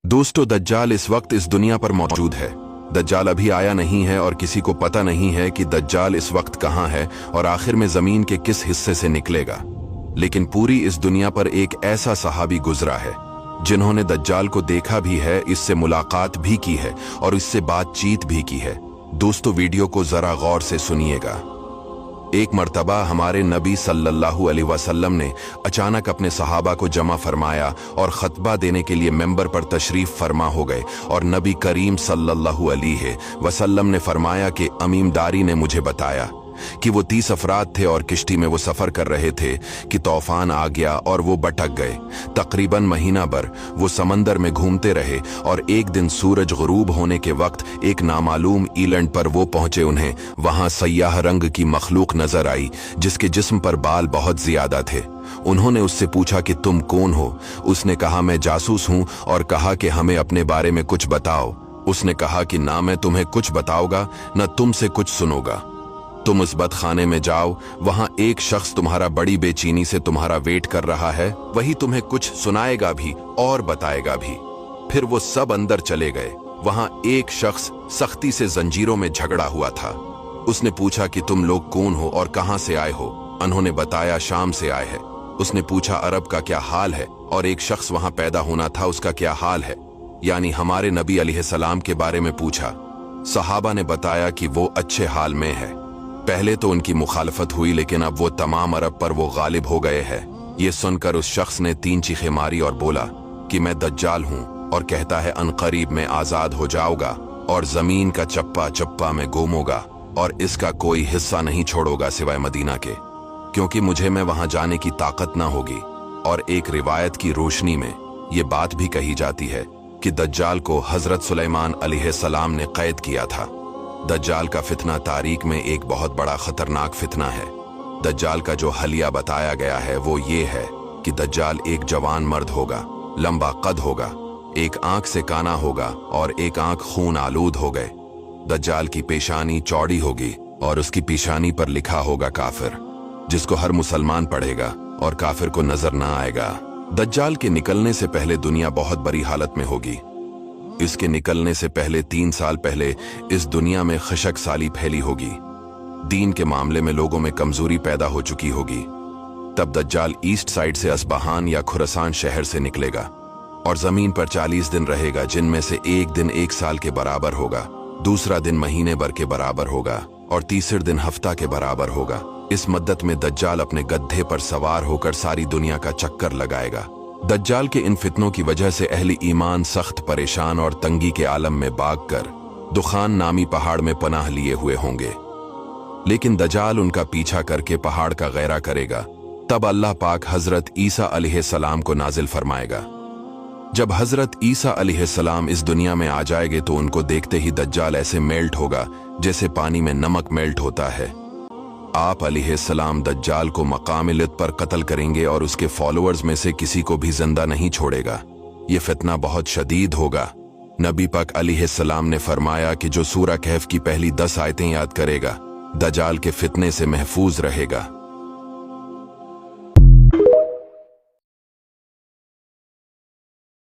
दोस्तों, दज्जाल इस वक्त इस दुनिया पर मौजूद है। दज्जाल अभी आया नहीं है और किसी को पता नहीं है कि दज्जाल इस वक्त कहाँ है और आखिर में जमीन के किस हिस्से से निकलेगा। लेकिन पूरी इस दुनिया पर एक ऐसा सहाबी गुजरा है जिन्होंने दज्जाल को देखा भी है, इससे मुलाकात भी की है और इससे बातचीत भी की है। दोस्तों, वीडियो को जरा गौर से सुनिएगा। एक मर्तबा हमारे नबी सल्लल्लाहु अलैहि वसल्लम ने अचानक अपने सहाबा को जमा फरमाया और खतबा देने के लिए मेंबर पर तशरीफ फरमा हो गए और नबी करीम सल्लल्लाहु अलैहि वसल्लम ने फरमाया कि अमीमदारी ने मुझे बताया कि वो 30 अफराद थे और किश्ती में वो सफर कर रहे थे कि तूफान आ गया और वो भटक गए। तकरीबन महीना भर वो समंदर में घूमते रहे और एक दिन सूरज गुरूब होने के वक्त एक नामालूम ईलैंड पर वो पहुंचे। उन्हें वहां सयाह रंग की मखलूक नजर आई जिसके जिस्म पर बाल बहुत ज्यादा थे। उन्होंने उससे पूछा कि तुम कौन हो? उसने कहा, मैं जासूस हूं, और कहा कि हमें अपने बारे में कुछ बताओ। उसने कहा कि ना मैं तुम्हें कुछ बताऊंगा न तुमसे कुछ सुनूंगा। तुम उस बदखाने में जाओ, वहां एक शख्स तुम्हारा बड़ी बेचैनी से तुम्हारा वेट कर रहा है, वही तुम्हें कुछ सुनाएगा भी और बताएगा भी। फिर वो सब अंदर चले गए। वहां एक शख्स सख्ती से जंजीरों में झगड़ा हुआ था। उसने पूछा कि तुम लोग कौन हो और कहां से आए हो? उन्होंने बताया, शाम से आए हैं। उसने पूछा, अरब का क्या हाल है? और एक शख्स वहां पैदा होना था, उसका क्या हाल है? यानी हमारे नबी अलैहिस्सलाम के बारे में पूछा। सहाबा ने बताया कि वो अच्छे हाल में है। पहले तो उनकी मुखालफत हुई, लेकिन अब वो तमाम अरब पर वो गालिब हो गए हैं। ये सुनकर उस शख्स ने 3 चीखें मारी और बोला कि मैं दज्जाल हूं और कहता है अनकरीब में आजाद हो जाऊंगा और जमीन का चप्पा चप्पा में गुमूंगा और इसका कोई हिस्सा नहीं छोड़ूंगा सिवाय मदीना के, क्योंकि मुझे में वहां जाने की ताकत ना होगी। और एक रिवायत की रोशनी में ये बात भी कही जाती है कि दज्जाल को हजरत सुलेमान अलैहिस्सलाम ने कैद किया था। दज्जाल का फितना तारीख में एक बहुत बड़ा खतरनाक फितना है। दज्जाल का जो हलिया बताया गया है वो ये है कि दज्जाल एक जवान मर्द होगा, लंबा कद होगा, एक आंख से काना होगा और एक आंख खून आलूद हो गए। दज्जाल की पेशानी चौड़ी होगी और उसकी पेशानी पर लिखा होगा काफिर, जिसको हर मुसलमान पढ़ेगा और काफिर को नजर ना आएगा। दज्जाल के निकलने से पहले दुनिया बहुत बुरी हालत में होगी। इसके निकलने से पहले 3 साल पहले इस दुनिया में खशक साली फैली होगी। दीन के मामले में लोगों में कमजोरी पैदा हो चुकी होगी। तब दज्जाल ईस्ट साइड से अस्बहान या खुरासान शहर से निकलेगा और जमीन पर 40 दिन रहेगा, जिनमें से एक दिन 1 साल के बराबर होगा, दूसरा दिन महीने भर के बराबर होगा और तीसरे दिन हफ्ता के बराबर होगा। इस मद्दत में दज्जाल अपने गद्धे पर सवार होकर सारी दुनिया का चक्कर लगाएगा। दज्जाल के इन फितनों की वजह से अहले ईमान सख्त परेशान और तंगी के आलम में भागकर दुखान नामी पहाड़ में पनाह लिए हुए होंगे। लेकिन दज्जाल उनका पीछा करके पहाड़ का गैरा करेगा। तब अल्लाह पाक हजरत ईसा अलैहिस्सलाम को नाजिल फरमाएगा। जब हजरत ईसा अलैहिस्सलाम इस दुनिया में आ जाएंगे तो उनको देखते ही दज्जाल ऐसे मेल्ट होगा जैसे पानी में नमक मेल्ट होता है। आप अलैहिस्सलाम दज्जाल को मकाम लित पर कत्ल करेंगे और उसके फॉलोअर्स में से किसी को भी जिंदा नहीं छोड़ेगा। ये फितना बहुत शदीद होगा। नबी पाक अलैहिस्सलाम ने फरमाया कि जो सूरह कहफ की पहली 10 आयतें याद करेगा दज्जाल के फितने से महफूज रहेगा।